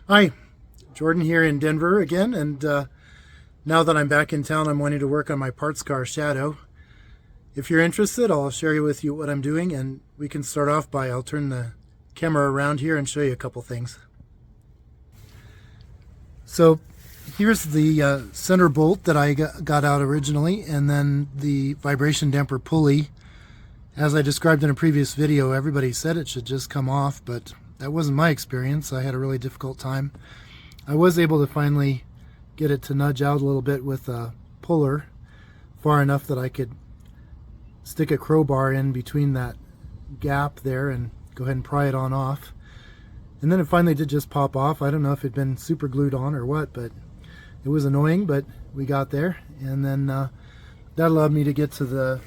Hi, Jordan here in Denver again, and now that I'm back in town, I'm wanting to work on my parts car Shadow. If you're interested, I'll share with you what I'm doing, and we can start off by I'll turn the camera around here and show you a couple things. So here's the center bolt that I got out originally, and then the vibration damper pulley. As I described in a previous video, everybody said it should just come off, but that wasn't my experience. I had a really difficult time. I was able to finally get it to nudge out a little bit with a puller, far enough that I could stick a crowbar in between that gap there and go ahead and pry it on off. And then it finally did just pop off. I don't know if it'd been super glued on or what, but it was annoying, but we got there. And then that allowed me to get to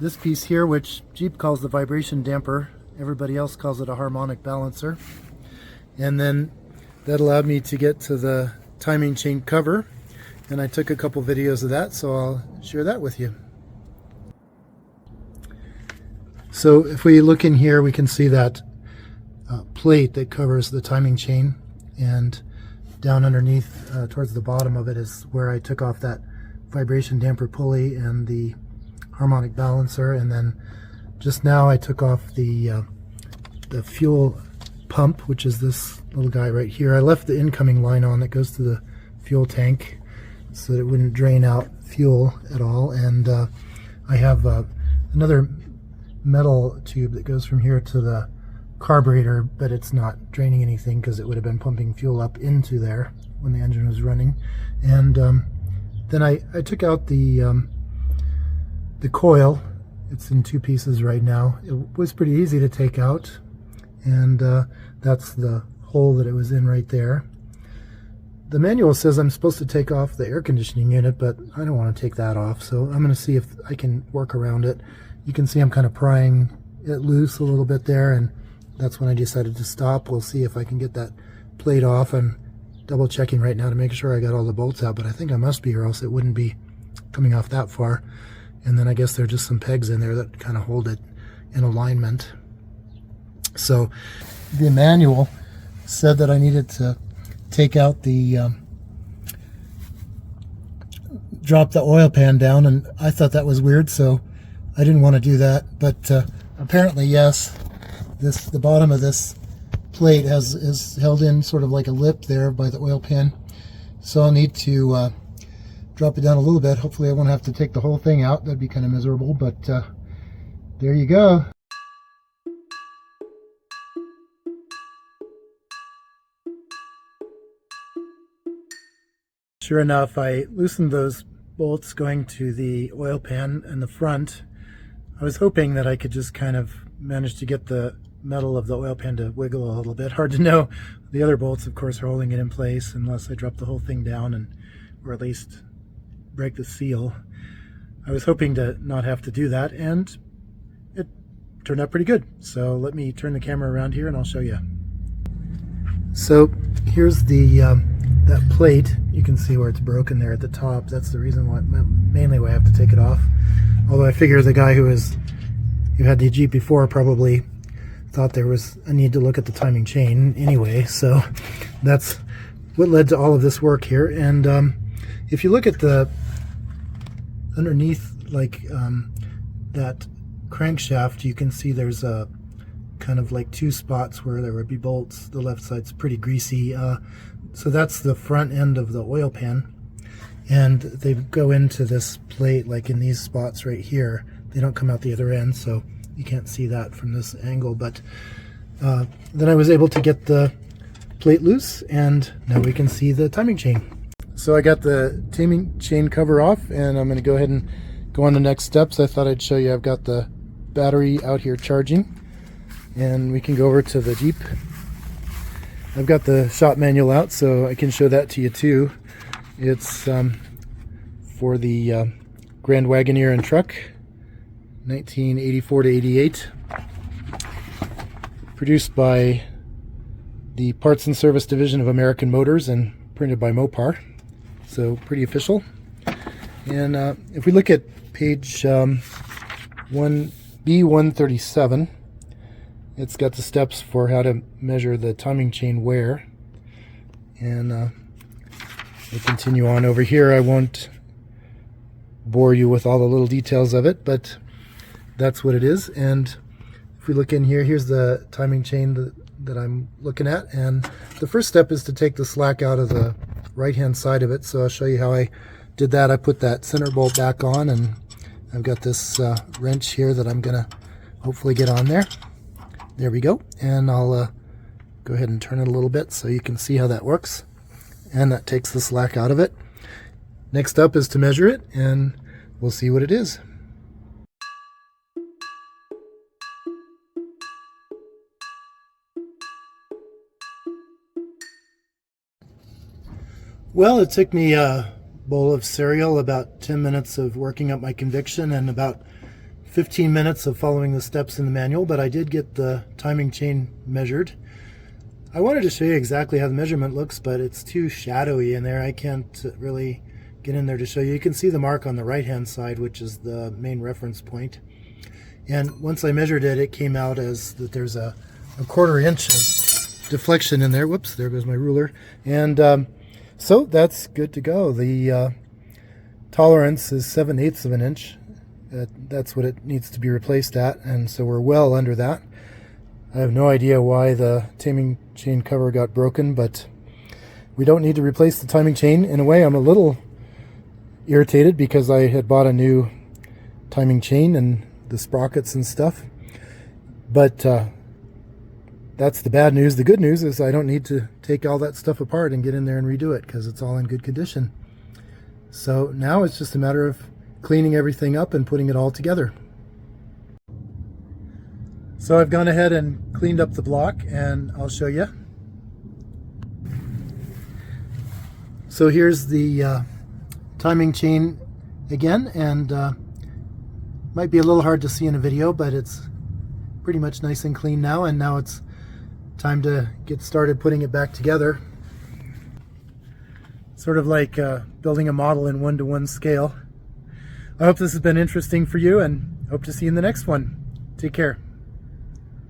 this piece here, which Jeep calls the vibration damper. Everybody else calls it a harmonic balancer. And then that allowed me to get to the timing chain cover, and I took a couple videos of that, so I'll share that with you. So if we look in here, we can see that plate that covers the timing chain, and down underneath towards the bottom of it is where I took off that vibration damper pulley and the harmonic balancer. And then just now I took off the fuel pump, which is this little guy right here. I left the incoming line on that goes to the fuel tank so that it wouldn't drain out fuel at all. And I have another metal tube that goes from here to the carburetor, but it's not draining anything because it would have been pumping fuel up into there when the engine was running. And then I took out the coil. It's in two pieces right now. It was pretty easy to take out, and that's the hole that it was in right there. The manual says I'm supposed to take off the air conditioning unit, but I don't want to take that off, so I'm going to see if I can work around it. You can see I'm kind of prying it loose a little bit there, and that's when I decided to stop. We'll see if I can get that plate off. I'm double checking right now to make sure I got all the bolts out, but I think I must be, or else it wouldn't be coming off that far. And then I guess there are just some pegs in there that kind of hold it in alignment. So the manual said that I needed to take out the drop the oil pan down, and I thought that was weird, so I didn't want to do that. But apparently, yes, the bottom of this plate is held in sort of like a lip there by the oil pan. So I'll need to drop it down a little bit. Hopefully I won't have to take the whole thing out. That'd be kind of miserable, but there you go. Sure enough, I loosened those bolts going to the oil pan in the front. I was hoping that I could just kind of manage to get the metal of the oil pan to wiggle a little bit. Hard to know. The other bolts, of course, are holding it in place unless I drop the whole thing down, or at least break the seal. I was hoping to not have to do that, and it turned out pretty good. So let me turn the camera around here and I'll show you. So here's that plate. You can see where it's broken there at the top. That's the reason why, mainly why I have to take it off. Although I figure the guy who had the Jeep before probably thought there was a need to look at the timing chain anyway. So that's what led to all of this work here. And if you look at the underneath, like that crankshaft, you can see there's a kind of like two spots where there would be bolts. The left side's pretty greasy. So that's the front end of the oil pan, and they go into this plate like in these spots right here. They don't come out the other end, so you can't see that from this angle. But then I was able to get the plate loose, and now we can see the timing chain. So I got the timing chain cover off, and I'm going to go ahead and go on the next steps. I thought I'd show you. I've got the battery out here charging, and we can go over to the Jeep. I've got the shop manual out, so I can show that to you too. It's for the Grand Wagoneer and truck, 1984 to 88, produced by the Parts and Service Division of American Motors and printed by Mopar. So pretty official. And if we look at page B137, it's got the steps for how to measure the timing chain wear. And we'll continue on over here. I won't bore you with all the little details of it, but that's what it is. And if we look in here, here's the timing chain that I'm looking at. And the first step is to take the slack out of the right-hand side of it. So I'll show you how I did that. I put that center bolt back on, and I've got this wrench here that I'm gonna hopefully get on there. There we go. And I'll go ahead and turn it a little bit so you can see how that works. And that takes the slack out of it. Next up is to measure it, and we'll see what it is. Well, it took me a bowl of cereal, about 10 minutes of working up my conviction, and about 15 minutes of following the steps in the manual, but I did get the timing chain measured. I wanted to show you exactly how the measurement looks, but it's too shadowy in there. I can't really get in there to show you. You can see the mark on the right-hand side, which is the main reference point. And once I measured it, it came out as that there's a 1/4 inch of deflection in there. Whoops, there goes my ruler. And so that's good to go. The tolerance is 7/8 of an inch. That's what it needs to be replaced at, and so we're well under that. I have no idea why the timing chain cover got broken, but we don't need to replace the timing chain. In a way, I'm a little irritated because I had bought a new timing chain and the sprockets and stuff, but that's the bad news. The good news is I don't need to take all that stuff apart and get in there and redo it because it's all in good condition. So now it's just a matter of cleaning everything up and putting it all together. So I've gone ahead and cleaned up the block, and I'll show you. So here's the timing chain again, and might be a little hard to see in a video, but it's pretty much nice and clean now, and now it's time to get started putting it back together. Sort of like building a model in 1-to-1 scale. I hope this has been interesting for you, and hope to see you in the next one. Take care.